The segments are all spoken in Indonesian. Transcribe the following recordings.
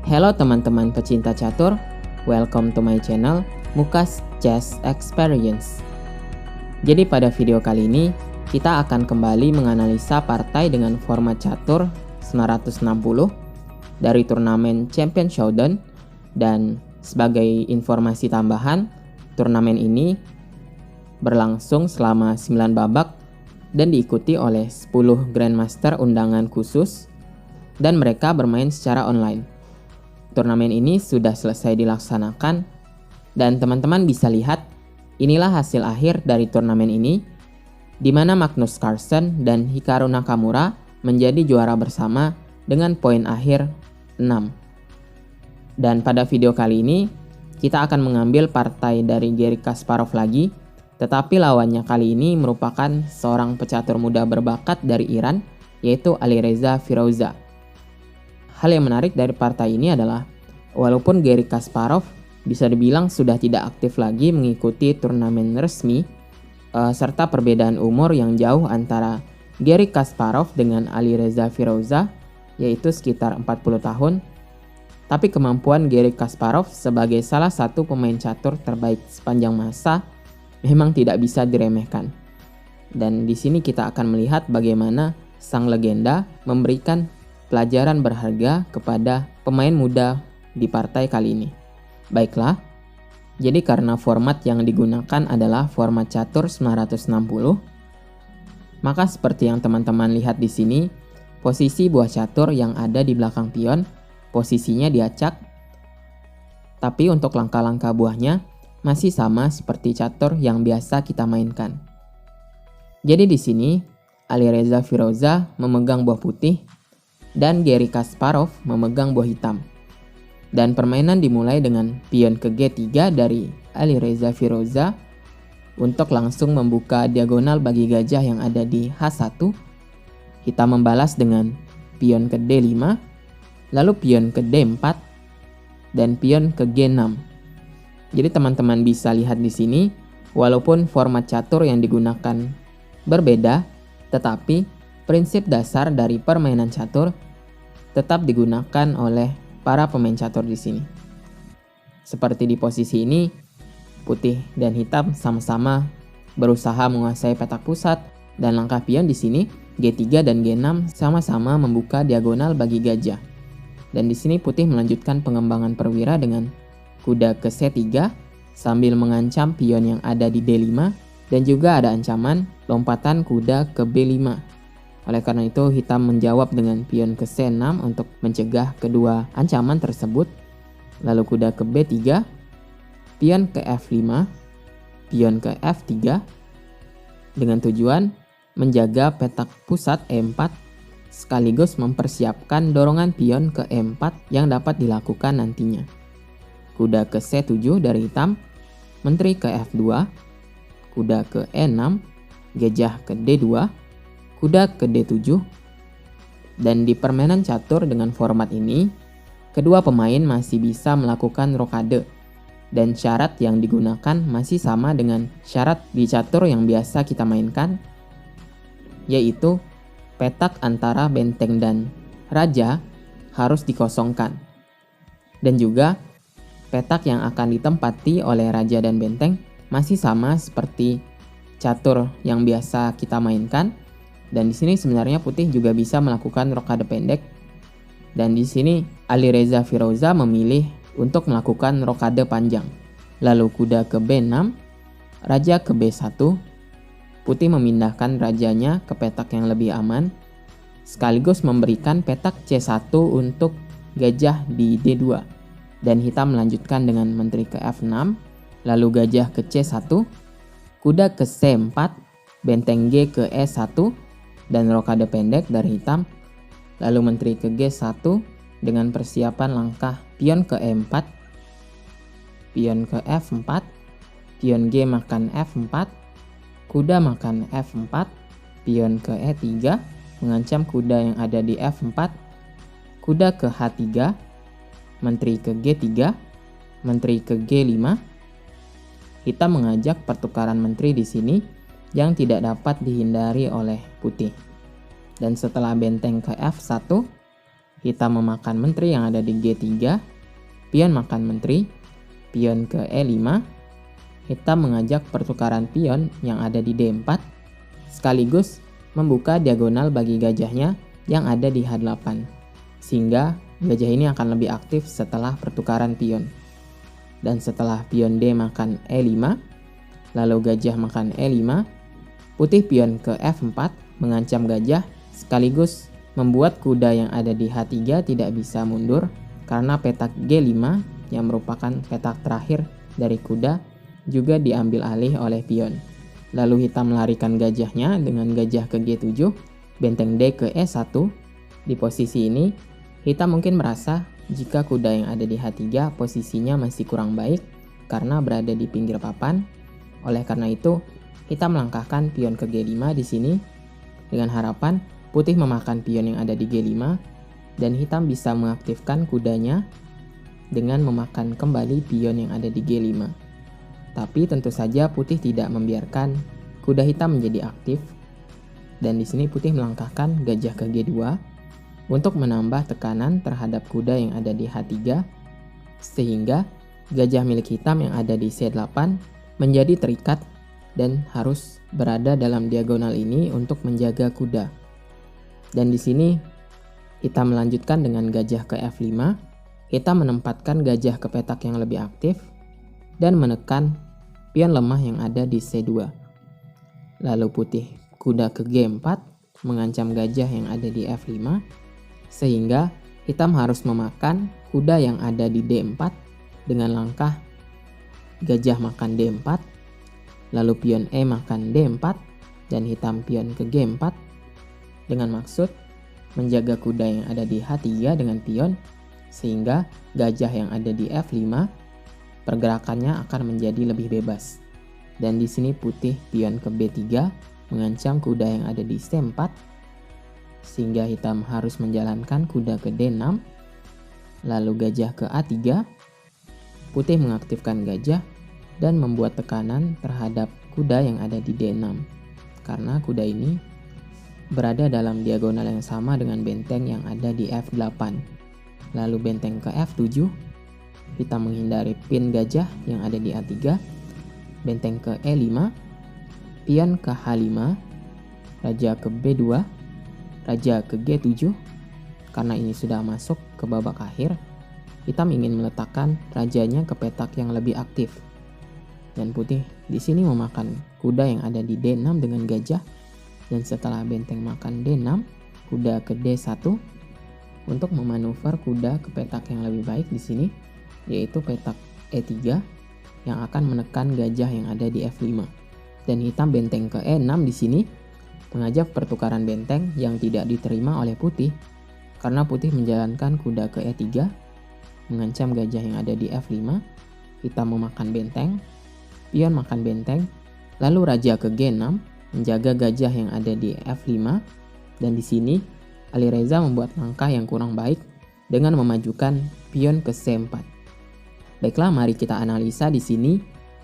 Hello teman-teman pecinta catur, welcome to my channel Mukas Chess Experience. Jadi pada video kali ini kita akan kembali menganalisa partai dengan format catur 960 dari turnamen Champion Showdown. Dan sebagai informasi tambahan, turnamen ini berlangsung selama 9 babak dan diikuti oleh 10 Grandmaster undangan khusus dan mereka bermain secara online. Turnamen ini sudah selesai dilaksanakan dan teman-teman bisa lihat inilah hasil akhir dari turnamen ini, di mana Magnus Carlsen dan Hikaru Nakamura menjadi juara bersama dengan poin akhir 6. Dan pada video kali ini kita akan mengambil partai dari Garry Kasparov lagi, tetapi lawannya kali ini merupakan seorang pecatur muda berbakat dari Iran, yaitu Alireza Firouzja. Hal yang menarik dari partai ini adalah walaupun Garry Kasparov bisa dibilang sudah tidak aktif lagi mengikuti turnamen resmi, serta perbedaan umur yang jauh antara Garry Kasparov dengan Alireza Firouzja yaitu sekitar 40 tahun, tapi kemampuan Garry Kasparov sebagai salah satu pemain catur terbaik sepanjang masa memang tidak bisa diremehkan. Dan di sini kita akan melihat bagaimana sang legenda memberikan pelajaran berharga kepada pemain muda di partai kali ini. Baiklah, jadi karena format yang digunakan adalah format catur 960, maka seperti yang teman-teman lihat di sini, posisi buah catur yang ada di belakang pion, posisinya diacak, tapi untuk langkah-langkah buahnya masih sama seperti catur yang biasa kita mainkan. Jadi di sini, Alireza Firouzja memegang buah putih, dan Garry Kasparov memegang buah hitam. Dan permainan dimulai dengan pion ke G3 dari Alireza Firouzja untuk langsung membuka diagonal bagi gajah yang ada di H1. Hitam membalas dengan pion ke D5, lalu pion ke D4, dan pion ke G6. Jadi teman-teman bisa lihat di sini, walaupun format catur yang digunakan berbeda, tetapi prinsip dasar dari permainan catur tetap digunakan oleh para pemain catur di sini. Seperti di posisi ini, putih dan hitam sama-sama berusaha menguasai petak pusat, dan langkah pion di sini G3 dan G6 sama-sama membuka diagonal bagi gajah. Dan di sini putih melanjutkan pengembangan perwira dengan kuda ke C3 sambil mengancam pion yang ada di D5, dan juga ada ancaman lompatan kuda ke B5. Oleh karena itu, hitam menjawab dengan pion ke C6 untuk mencegah kedua ancaman tersebut. Lalu kuda ke B3, pion ke F5, pion ke F3, dengan tujuan menjaga petak pusat E4 sekaligus mempersiapkan dorongan pion ke E4 yang dapat dilakukan nantinya. Kuda ke C7 dari hitam, menteri ke F2, kuda ke E6, gajah ke D2, kuda ke D7, dan di permainan catur dengan format ini, kedua pemain masih bisa melakukan rokade, dan syarat yang digunakan masih sama dengan syarat di catur yang biasa kita mainkan, yaitu petak antara benteng dan raja harus dikosongkan, dan juga petak yang akan ditempati oleh raja dan benteng masih sama seperti catur yang biasa kita mainkan. Dan di sini sebenarnya putih juga bisa melakukan rokade pendek. Dan di sini Alireza Firouzja memilih untuk melakukan rokade panjang. Lalu kuda ke B6, raja ke B1. Putih memindahkan rajanya ke petak yang lebih aman, sekaligus memberikan petak C1 untuk gajah di D2. Dan hitam melanjutkan dengan menteri ke F6, lalu gajah ke C1, kuda ke C4, benteng G ke E1, dan rokade pendek dari hitam, lalu menteri ke G1 dengan persiapan langkah pion ke E4, pion ke F4, pion G makan F4, kuda makan F4, pion ke E3, mengancam kuda yang ada di F4, kuda ke H3, menteri ke G3, menteri ke G5. Hitam mengajak pertukaran menteri di sini yang tidak dapat dihindari oleh putih. Dan setelah benteng ke F1, hitam memakan menteri yang ada di G3, pion makan menteri, pion ke E5, hitam mengajak pertukaran pion yang ada di D4, sekaligus membuka diagonal bagi gajahnya yang ada di H8, sehingga gajah ini akan lebih aktif setelah pertukaran pion. Dan setelah pion D makan E5, lalu gajah makan E5, putih pion ke F4 mengancam gajah, sekaligus membuat kuda yang ada di H3 tidak bisa mundur karena petak G5 yang merupakan petak terakhir dari kuda juga diambil alih oleh pion. Lalu hitam melarikan gajahnya dengan gajah ke G7, benteng D ke E1. Di posisi ini, hitam mungkin merasa jika kuda yang ada di H3 posisinya masih kurang baik karena berada di pinggir papan. Oleh karena itu, hitam melangkahkan pion ke G5 di sini dengan harapan putih memakan pion yang ada di G5 dan hitam bisa mengaktifkan kudanya dengan memakan kembali pion yang ada di G5. Tapi tentu saja putih tidak membiarkan kuda hitam menjadi aktif, dan di sini putih melangkahkan gajah ke G2 untuk menambah tekanan terhadap kuda yang ada di H3, sehingga gajah milik hitam yang ada di C8 menjadi terikat dan harus berada dalam diagonal ini untuk menjaga kuda. Dan di sini hitam melanjutkan dengan gajah ke F5. Hitam menempatkan gajah ke petak yang lebih aktif dan menekan pion lemah yang ada di C2. Lalu putih kuda ke G4 mengancam gajah yang ada di F5, sehingga hitam harus memakan kuda yang ada di D4 dengan langkah gajah makan D4, lalu pion E makan D4 dan hitam pion ke G4 dengan maksud menjaga kuda yang ada di H3 dengan pion, sehingga gajah yang ada di F5 pergerakannya akan menjadi lebih bebas. Dan di sini putih pion ke B3 mengancam kuda yang ada di C4, sehingga hitam harus menjalankan kuda ke D6, lalu gajah ke A3. Putih mengaktifkan gajah dan membuat tekanan terhadap kuda yang ada di D6, karena kuda ini berada dalam diagonal yang sama dengan benteng yang ada di F8. Lalu benteng ke F7, hitam menghindari pin gajah yang ada di A3, benteng ke E5, pion ke H5, raja ke B2, raja ke G7. Karena ini sudah masuk ke babak akhir, hitam ingin meletakkan rajanya ke petak yang lebih aktif. Dan putih di sini memakan kuda yang ada di D6 dengan gajah, dan setelah benteng makan D6, kuda ke D1 untuk memanuver kuda ke petak yang lebih baik di sini, yaitu petak E3 yang akan menekan gajah yang ada di F5. Dan hitam benteng ke E6 di sini mengajak pertukaran benteng yang tidak diterima oleh putih, karena putih menjalankan kuda ke E3 mengancam gajah yang ada di F5. Hitam memakan benteng, pion makan benteng, lalu raja ke G6 menjaga gajah yang ada di F5. Dan di sini Alireza membuat langkah yang kurang baik dengan memajukan pion ke C4. Baiklah, mari kita analisa di sini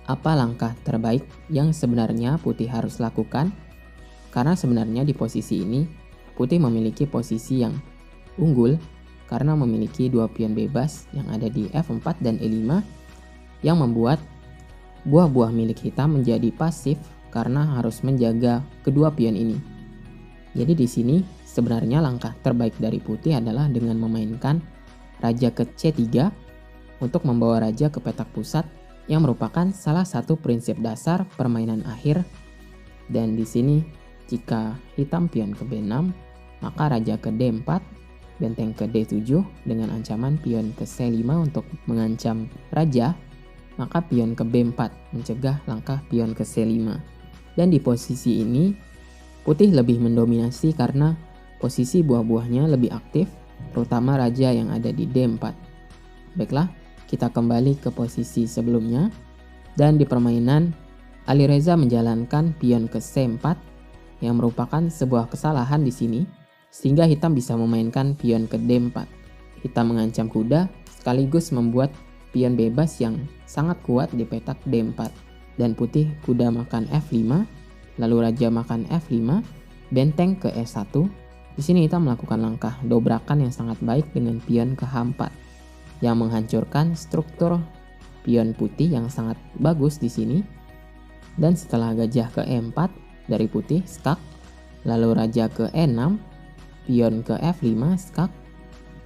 apa langkah terbaik yang sebenarnya putih harus lakukan, karena sebenarnya di posisi ini putih memiliki posisi yang unggul karena memiliki dua pion bebas yang ada di F4 dan E5 yang membuat buah-buah milik hitam menjadi pasif karena harus menjaga kedua pion ini. Jadi di sini sebenarnya langkah terbaik dari putih adalah dengan memainkan raja ke C3 untuk membawa raja ke petak pusat yang merupakan salah satu prinsip dasar permainan akhir. Dan di sini jika hitam pion ke B6, maka raja ke D4, benteng ke D7 dengan ancaman pion ke C5 untuk mengancam raja, maka pion ke B4 mencegah langkah pion ke C5. Dan di posisi ini putih lebih mendominasi karena posisi buah-buahnya lebih aktif, terutama raja yang ada di D4. Baiklah, kita kembali ke posisi sebelumnya. Dan di permainan, Alireza menjalankan pion ke C4 yang merupakan sebuah kesalahan di sini, sehingga hitam bisa memainkan pion ke D4. Hitam mengancam kuda sekaligus membuat pion bebas yang sangat kuat di petak D4. Dan putih kuda makan F5, lalu raja makan F5, benteng ke E1, Di sini kita melakukan langkah dobrakan yang sangat baik dengan pion ke H4 yang menghancurkan struktur pion putih yang sangat bagus di sini. Dan setelah gajah ke E4 dari putih skak, lalu raja ke E6, pion ke F5 skak,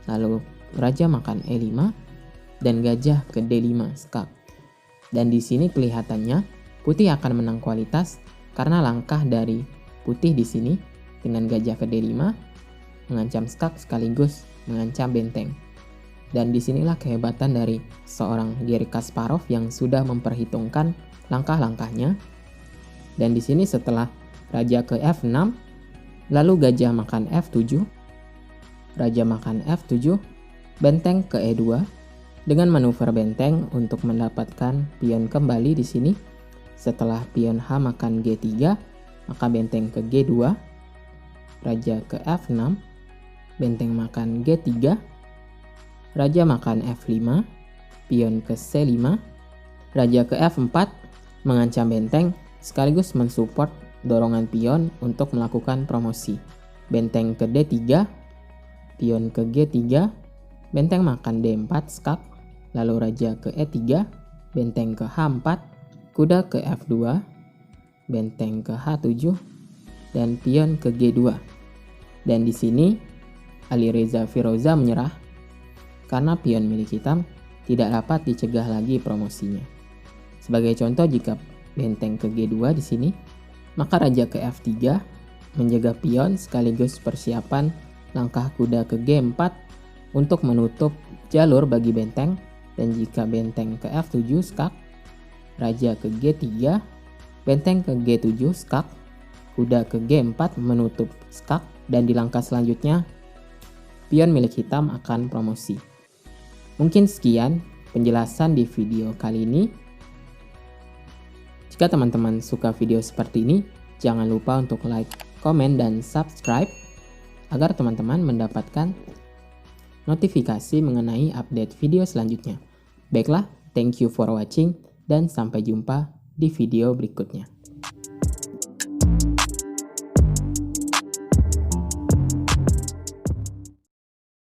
lalu raja makan E5 dan gajah ke D5 skak. Dan di sini kelihatannya putih akan menang kualitas karena langkah dari putih di sini dengan gajah ke D5 mengancam skak sekaligus mengancam benteng. Dan disinilah kehebatan dari seorang Garry Kasparov yang sudah memperhitungkan langkah-langkahnya. Dan di sini setelah raja ke F6, lalu gajah makan F7, raja makan F7, benteng ke E2 dengan manuver benteng untuk mendapatkan pion kembali di sini. Setelah pion H makan G3, maka benteng ke G2, raja ke F6, benteng makan G3, raja makan F5, pion ke C5, raja ke F4 mengancam benteng sekaligus mensupport dorongan pion untuk melakukan promosi. Benteng ke D3, pion ke G3, benteng makan D4 skak, lalu raja ke E3, benteng ke H4, kuda ke F2, benteng ke H7, dan pion ke G2. Dan di sini Alireza Firoza menyerah karena pion milik hitam tidak dapat dicegah lagi promosinya. Sebagai contoh, jika benteng ke G2 di sini, maka raja ke F3 menjaga pion sekaligus persiapan langkah kuda ke G4 untuk menutup jalur bagi benteng. Dan jika benteng ke F7 skak, raja ke G3, benteng ke G7 skak, kuda ke G4 menutup skak, dan di langkah selanjutnya pion milik hitam akan promosi. Mungkin sekian penjelasan di video kali ini. Jika teman-teman suka video seperti ini, jangan lupa untuk like, komen, dan subscribe agar teman-teman mendapatkan notifikasi mengenai update video selanjutnya. Baiklah, thank you for watching dan sampai jumpa di video berikutnya.